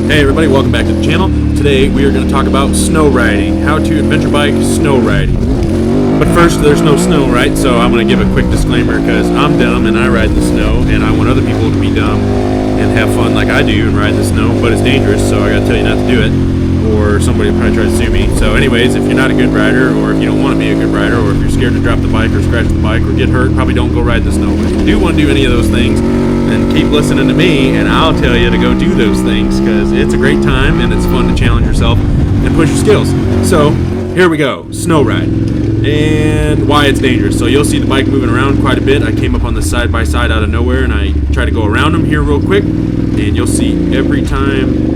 Hey everybody, welcome back to the channel. Today we are going to talk about snow riding, how to adventure bike snow riding. But first, there's no snow, right? So I'm going to give a quick disclaimer because I'm dumb and I ride in the snow, and I want other people to be dumb and have fun like I do and ride in the snow, but it's dangerous, so I got to tell you not to do it, or somebody will probably try to sue me. So anyways, if you're not a good rider, or if you don't want to be a good rider, or if you're scared to drop the bike or scratch the bike or get hurt, probably don't go ride in the snow. But if you do want to do any of those things, then keep listening to me and I'll tell you to go do those things, because it's a great time and it's fun to challenge yourself and push your skills. So here we go, snow ride, and why it's dangerous. So you'll see the bike moving around quite a bit. I came up on this side by side out of nowhere and I try to go around them here real quick, and you'll see every time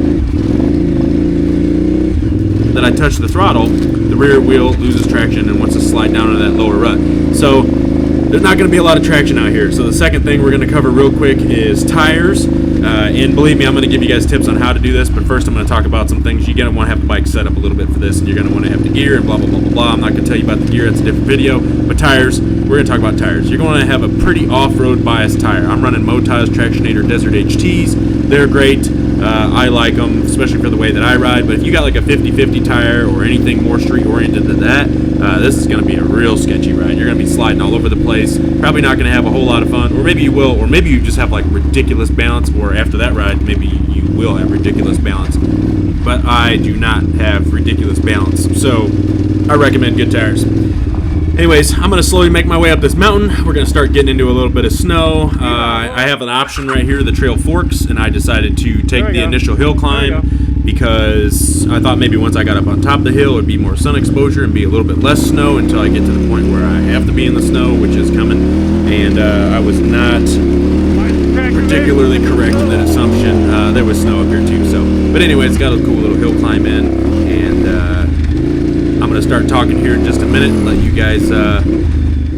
that I touch the throttle, the rear wheel loses traction and wants to slide down into that lower rut. So there's not going to be a lot of traction out here. So the second thing we're going to cover real quick is tires. And believe me, I'm going to give you guys tips on how to do this, but first I'm going to talk about some things. You're going to want to have the bike set up a little bit for this, and you're going to want to have the gear and blah, blah, blah, blah, blah. I'm not going to tell you about the gear. That's a different video. But tires, we're going to talk about tires. You're going to have a pretty off-road biased tire. I'm running Motiles Tractionator Desert HTs. They're great. I like them, especially for the way that I ride. But if you got like a 50-50 tire or anything more street-oriented than that, this is going to be a real sketchy ride. You're going to be sliding all over the place. Probably not going to have a whole lot of fun. Or maybe you will. Or maybe you just have like ridiculous balance. Or after that ride, maybe you will have ridiculous balance. But I do not have ridiculous balance. So I recommend good tires. Anyways, I'm going to slowly make my way up this mountain. We're going to start getting into a little bit of snow. I have an option right here, the trail forks, and I decided to take the initial hill climb because I thought maybe once I got up on top of the hill it would be more sun exposure and be a little bit less snow until I get to the point where I have to be in the snow, which is coming. And I was not particularly correct in that assumption. There was snow up here too. But anyways, got a cool little hill climb in, and I'm going to start talking here in just a minute and let you guys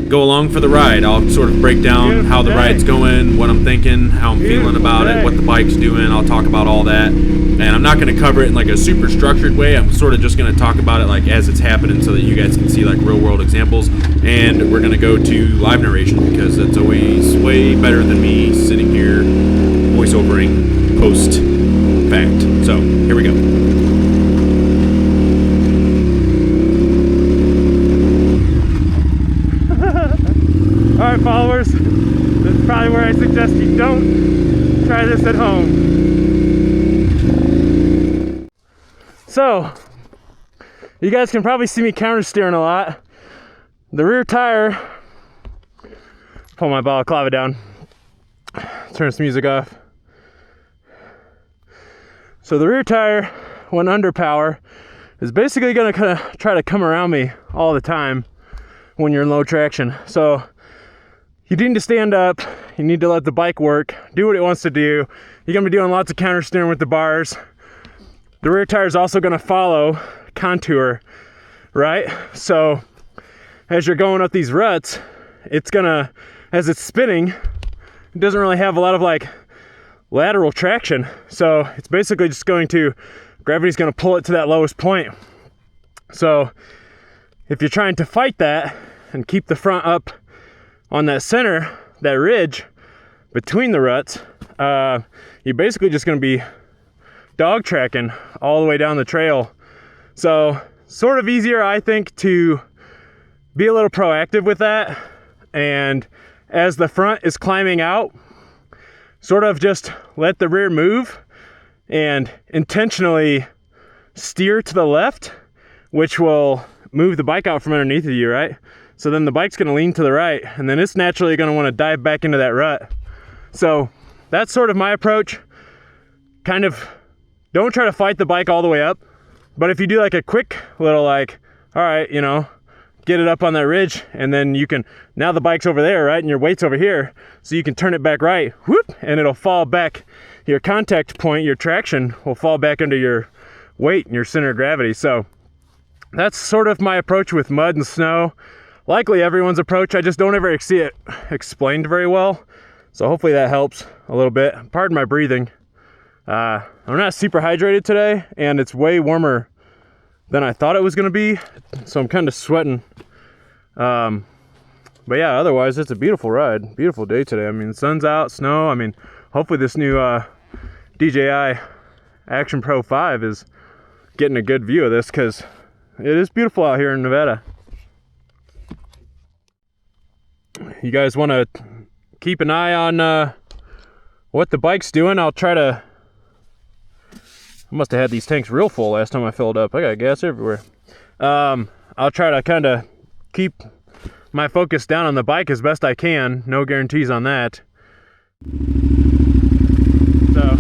go along for the ride. I'll sort of break down how the ride's going, what I'm thinking, how I'm feeling about it, what the bike's doing. I'll talk about all that. And I'm not going to cover it in like a super structured way. I'm sort of just going to talk about it like as it's happening so that you guys can see like real world examples. And we're going to go to live narration because that's always way better than me sitting here voiceovering post fact. So here we go. Alright followers, this is probably where I suggest you don't try this at home. So, you guys can probably see me counter steering a lot. The rear tire, pull my balaclava down, turn this music off. So the rear tire, when under power, is basically going to kind of try to come around me all the time when you're in low traction. So you need to stand up, you need to let the bike work, do what it wants to do. You're gonna be doing lots of counter steering with the bars. The rear tire is also gonna follow contour, right? So as you're going up these ruts, it's gonna, as it's spinning, it doesn't really have a lot of like lateral traction. So it's basically just going to, gravity's gonna pull it to that lowest point. So if you're trying to fight that and keep the front up on that center, that ridge between the ruts, you're basically just going to be dog tracking all the way down the trail. So sort of easier, I think, to be a little proactive with that. And as the front is climbing out, sort of just let the rear move and intentionally steer to the left, which will move the bike out from underneath of you, right? So then the bike's gonna lean to the right, and then it's naturally gonna wanna dive back into that rut. So that's sort of my approach. Kind of, don't try to fight the bike all the way up, but if you do like a quick little like, all right, you know, get it up on that ridge, and then you can, now the bike's over there, right? And your weight's over here, so you can turn it back right, whoop, and it'll fall back. Your contact point, your traction will fall back under your weight and your center of gravity. So that's sort of my approach with mud and snow. Likely everyone's approach. I just don't ever see it explained very well. So hopefully that helps a little bit. Pardon my breathing. I'm not super hydrated today, and it's way warmer than I thought it was gonna be. So I'm kind of sweating. But yeah, otherwise it's a beautiful ride. Beautiful day today. I mean, the sun's out, snow. I mean, hopefully this new DJI Action Pro 5 is getting a good view of this, because it is beautiful out here in Nevada. You guys want to keep an eye on what the bike's doing. I'll try to... I must have had these tanks real full last time I filled up. I got gas everywhere. I'll try to kind of keep my focus down on the bike as best I can. No guarantees on that. So,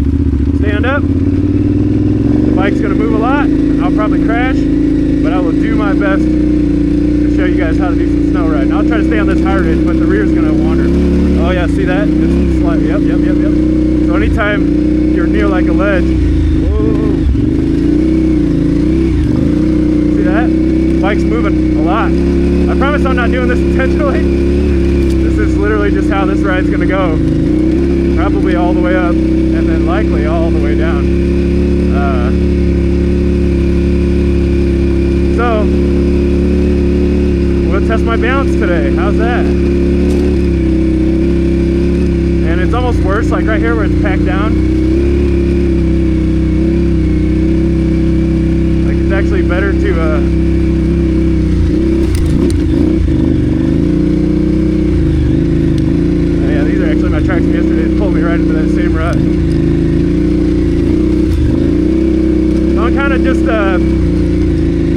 stand up. The bike's gonna move a lot. I'll probably crash, but I will do my best to show you guys how to do some snow riding. I'll try to stay on this high ridge, but the rear's gonna wander. Oh yeah, see that? Just slide. Yep. So anytime you're near like a ledge, whoa. See that? Bike's moving a lot. I promise I'm not doing this intentionally. This is literally just how this ride's gonna go. Probably all the way up, and then likely all the way down. So, we'll test my balance today. How's that? And it's almost worse, like right here where it's packed down. Like it's actually better to my tracks from yesterday pulled me right into that same rut. So I'm kind of just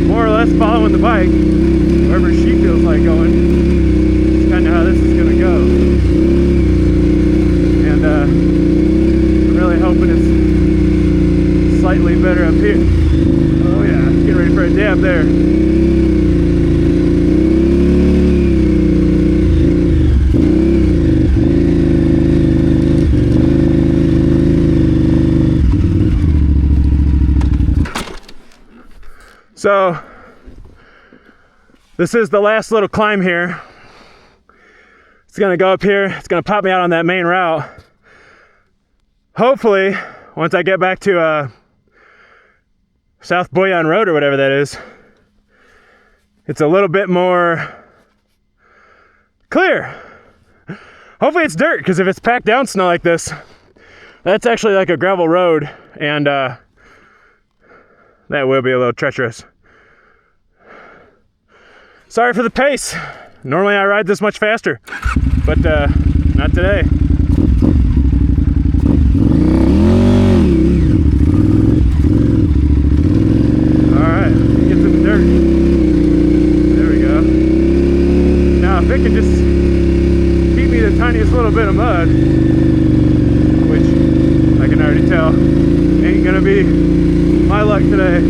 more or less following the bike wherever she feels like going. It's kind of how this is going to go. And I'm really hoping it's slightly better up here. Oh yeah, getting ready for a dab there. So, this is the last little climb here. It's gonna go up here, it's gonna pop me out on that main route. Hopefully, once I get back to South Boyan Road or whatever that is, it's a little bit more clear. Hopefully it's dirt, because if it's packed down snow like this, that's actually like a gravel road, and that will be a little treacherous. Sorry for the pace. Normally I ride this much faster, but not today. Alright, get to the dirt. There we go. Now if it can just keep me the tiniest little bit of mud, which I can already tell ain't gonna be my luck today.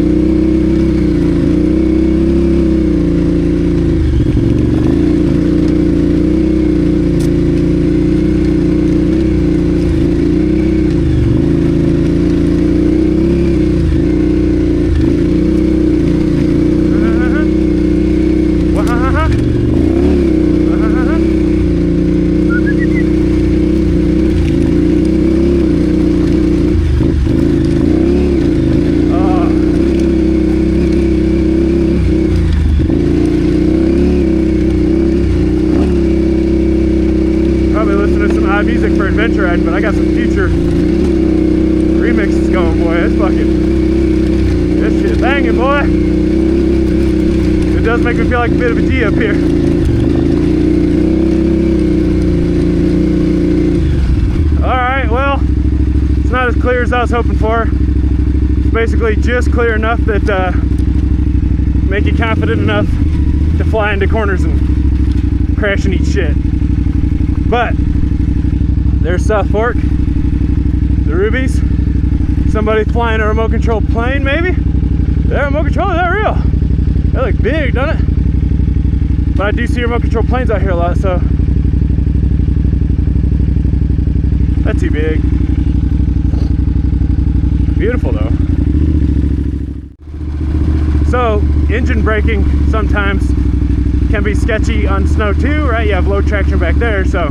Music for adventure riding, but I got some future remixes going, boy. It's fucking, this shit banging, boy. It does make me feel like a bit of a G up here. Alright, well, it's not as clear as I was hoping for. It's basically just clear enough that make you confident enough to fly into corners and crash and eat shit. But there's South Fork, the Rubies. Somebody flying a remote control plane, maybe? That remote control, is that real? They look big, doesn't it? But I do see remote control planes out here a lot, so that's too big. Beautiful though. So engine braking sometimes can be sketchy on snow too, right? You have low traction back there, so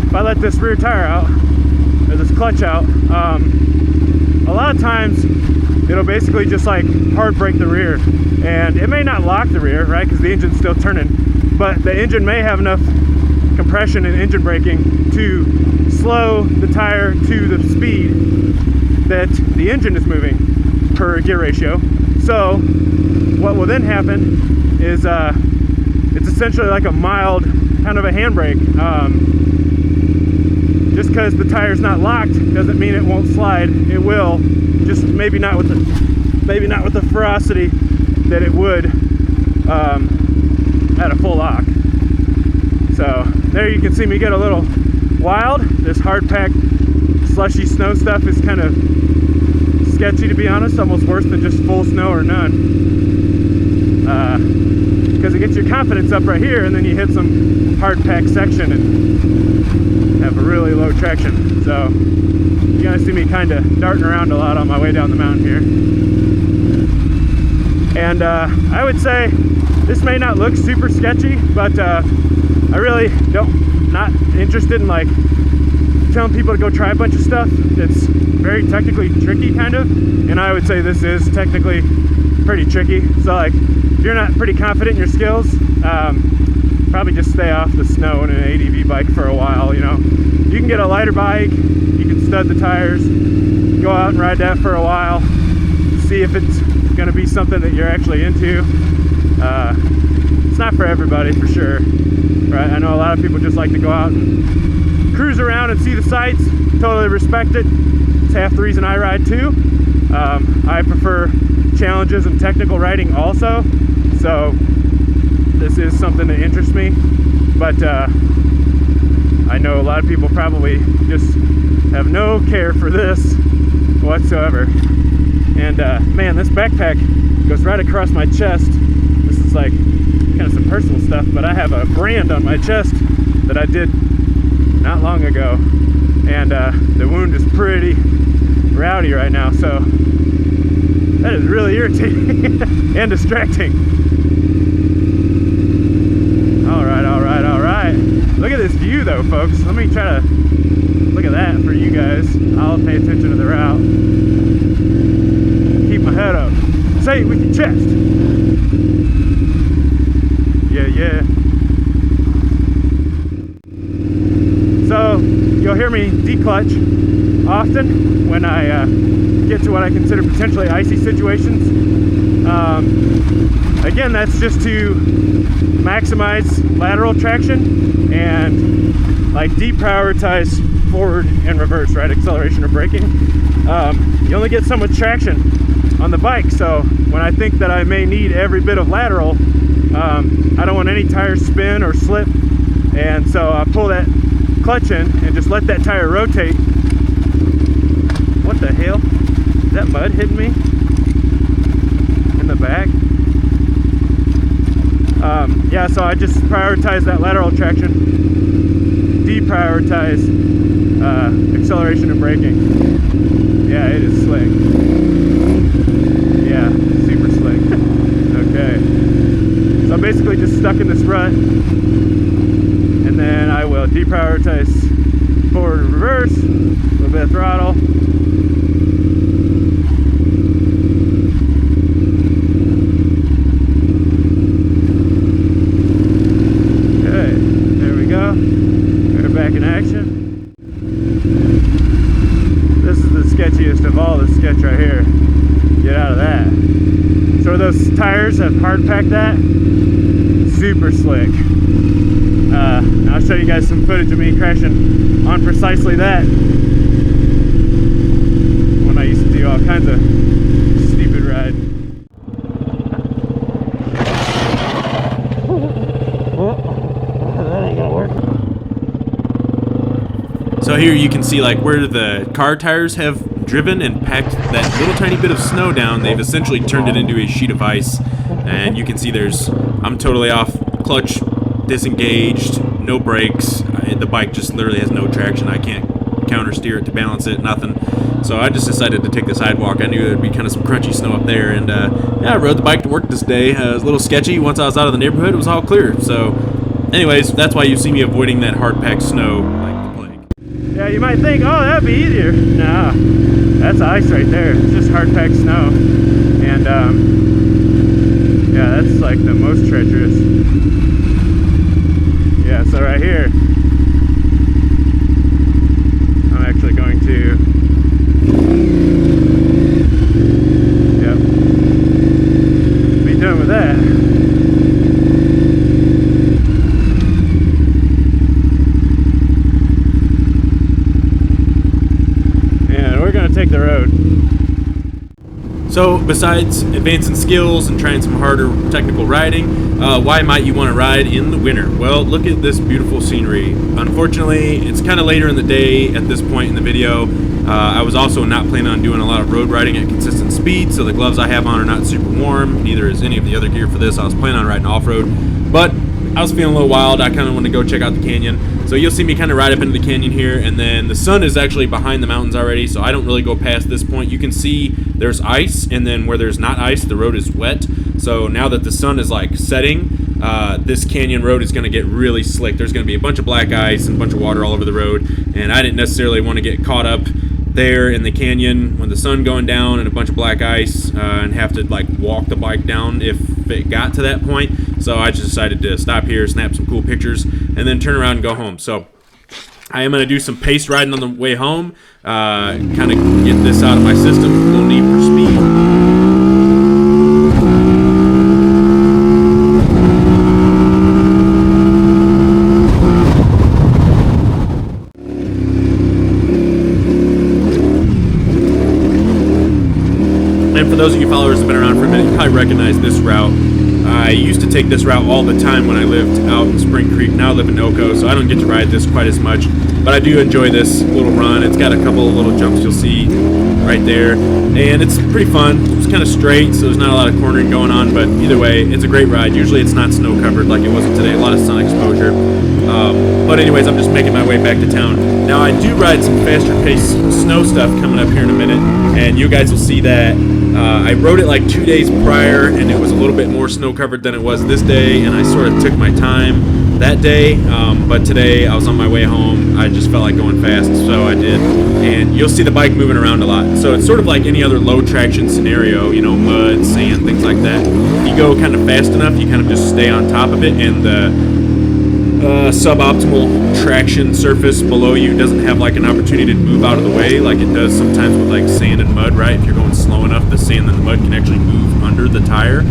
if I let this rear tire out, or this clutch out, a lot of times it'll basically just like hard brake the rear, and it may not lock the rear, right, because the engine's still turning, but the engine may have enough compression and engine braking to slow the tire to the speed that the engine is moving per gear ratio. So what will then happen is it's essentially like a mild kind of a handbrake. Just because the tire's not locked doesn't mean it won't slide. It will, just maybe not with the ferocity that it would at a full lock. So there you can see me get a little wild. This hard pack slushy snow stuff is kind of sketchy, to be honest, almost worse than just full snow or none. Because it gets your confidence up right here, and then you hit some hard pack section and have a really low traction. So you're gonna see me kind of darting around a lot on my way down the mountain here. And I would say this may not look super sketchy, but I really not interested in like telling people to go try a bunch of stuff that's very technically tricky kind of, and I would say this is technically pretty tricky. So like if you're not pretty confident in your skills, probably just stay off the snow in an ADV bike for a while. You know, you can get a lighter bike, you can stud the tires, go out and ride that for a while, see if it's going to be something that you're actually into. It's not for everybody, for sure, right? I know a lot of people just like to go out and cruise around and see the sights. Totally respect it. It's half the reason I ride too. I prefer challenges and technical riding also, so this is something that interests me. But I know a lot of people probably just have no care for this whatsoever. And man, this backpack goes right across my chest. This is like kind of some personal stuff, but I have a brand on my chest that I did not long ago, and the wound is pretty rowdy right now, so that is really irritating and distracting. All right. Look at this view though, folks. Let me try to look at that for you guys. I'll pay attention to the route. Keep my head up. Say it with your chest. Yeah. So you'll hear me declutch often when I get to what I consider potentially icy situations. Again, that's just to maximize lateral traction and like deprioritize forward and reverse, right? Acceleration or braking. You only get so much traction on the bike, so when I think that I may need every bit of lateral, I don't want any tire spin or slip, and so I pull that clutch in and just let that tire rotate. What the hell? Is that mud hitting me in the back? Yeah, so I just prioritize that lateral traction, deprioritize acceleration and braking. Yeah, it is slick. Yeah, super slick. Okay. So I'm basically just stuck in this rut, and then I will deprioritize forward and reverse, a little bit of throttle. Okay, there we go. We're back in action. This is the sketchiest of all the sketch right here. Get out of that. So those tires have hard packed that. Super slick. I'll show you guys some footage of me crashing on precisely that when I used to do all kinds of stupid rides. That ain't gonna work. So here you can see like where the car tires have driven and packed that little tiny bit of snow down. They've essentially turned it into a sheet of ice, and you can see I'm totally off clutch, disengaged, no brakes. The bike just literally has no traction. I can't counter steer it to balance it, nothing. So I just decided to take the sidewalk. I knew there'd be kind of some crunchy snow up there, and yeah, I rode the bike to work this day. It was a little sketchy. Once I was out of the neighborhood, it was all clear. So anyways, that's why you see me avoiding that hard packed snow like the plague. Yeah, you might think, oh, that'd be easier. Nah, that's ice right there. It's just hard packed snow, and yeah, that's like the most treacherous. Yeah, so right here, I'm actually going to So besides advancing skills and trying some harder technical riding, why might you want to ride in the winter? Well, look at this beautiful scenery. Unfortunately, it's kind of later in the day at this point in the video. I was also not planning on doing a lot of road riding at consistent speed, so the gloves I have on are not super warm. Neither is any of the other gear for this. I was planning on riding off-road, but I was feeling a little wild. I kind of want to go check out the canyon. So you'll see me kind of ride up into the canyon here, and then the sun is actually behind the mountains already, so I don't really go past this point. You can see there's ice, and then where there's not ice, the road is wet. So now that the sun is like setting, this canyon road is going to get really slick. There's going to be a bunch of black ice and a bunch of water all over the road, and I didn't necessarily want to get caught up there in the canyon when the sun going down and a bunch of black ice and have to like walk the bike down if it got to that point. So I just decided to stop here, snap some cool pictures, and then turn around and go home. So I am going to do some pace riding on the way home, kind of get this out of my system, a little need for speed. And for those of you followers who have been around for a minute, you probably recognize this route. I used to take this route all the time when I lived out in Spring Creek. Now I live in Oco, so I don't get to ride this quite as much. But I do enjoy this little run. It's got a couple of little jumps you'll see right there. And it's pretty fun. It's kind of straight, so there's not a lot of cornering going on. But either way, it's a great ride. Usually it's not snow covered like it wasn't today. A lot of sun exposure. But anyways, I'm just making my way back to town. Now I do ride some faster pace snow stuff coming up here in a minute. And you guys will see that. I rode it like 2 days prior, and it was a little bit more snow covered than it was this day, and I sort of took my time that day, but today I was on my way home. I just felt like going fast, so I did, and you'll see the bike moving around a lot. So it's sort of like any other low traction scenario, you know, mud, sand, things like that. If you go kind of fast enough, you kind of just stay on top of it, and the suboptimal traction surface below you doesn't have like an opportunity to move out of the way like it does sometimes with like sand and mud, right? If you're going slow enough, the sand and the mud can actually move under the tire.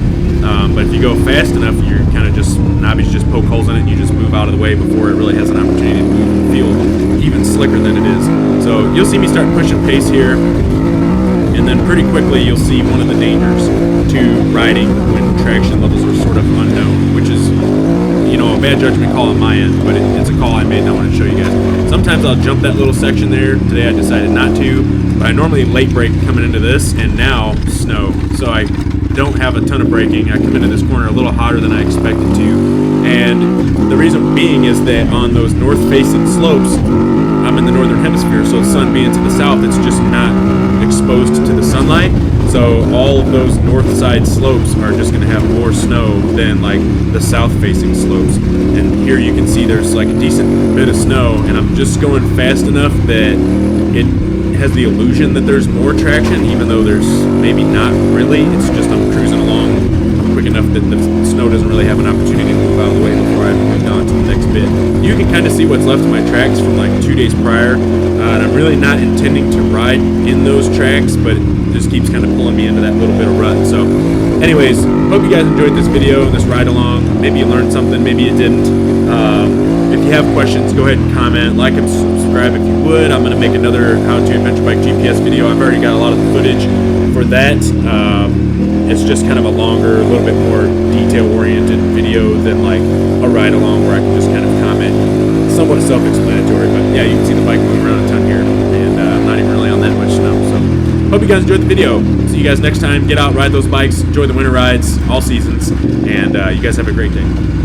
But if you go fast enough, you're kind of just, knobbies just poke holes in it and you just move out of the way before it really has an opportunity to move and feel even slicker than it is. So you'll see me start pushing pace here, and then pretty quickly you'll see one of the dangers to riding when traction levels are sort of unknown, which is, you know, a bad judgment call on my end, but it's a call I made and I want to show you guys. Sometimes I'll jump that little section there. Today I decided not to, but I normally late brake coming into this, and now snow. So I don't have a ton of braking. I come into this corner a little hotter than I expected to, and the reason being is that on those north-facing slopes, I'm in the northern hemisphere, so the sun being to the south, it's just not exposed to the sunlight. So all of those north side slopes are just going to have more snow than like the south facing slopes. And here you can see there's like a decent bit of snow, and I'm just going fast enough that it has the illusion that there's more traction, even though there's maybe not really. It's just I'm cruising along quick enough that the snow doesn't really have an opportunity to move out of the way before I've moved on to the next bit. You can kind of see what's left of my tracks from like 2 days prior, and I'm really not intending to ride in those tracks, but it just keeps kind of pulling me into that little bit of rut. So anyways, hope you guys enjoyed this video, this ride along. Maybe you learned something, maybe you didn't. If you have questions, go ahead and comment, like and subscribe if you would. I'm going to make another How to Adventure Bike GPS video. I've already got a lot of the footage for that. It's just kind of a longer, a little bit more detail-oriented video than like a ride-along where I can just kind of comment. Somewhat self-explanatory, but yeah, you can see the bike moving around a ton here, and I'm not even really on that much snow. So hope you guys enjoyed the video. See you guys next time. Get out, ride those bikes, enjoy the winter rides, all seasons, and you guys have a great day.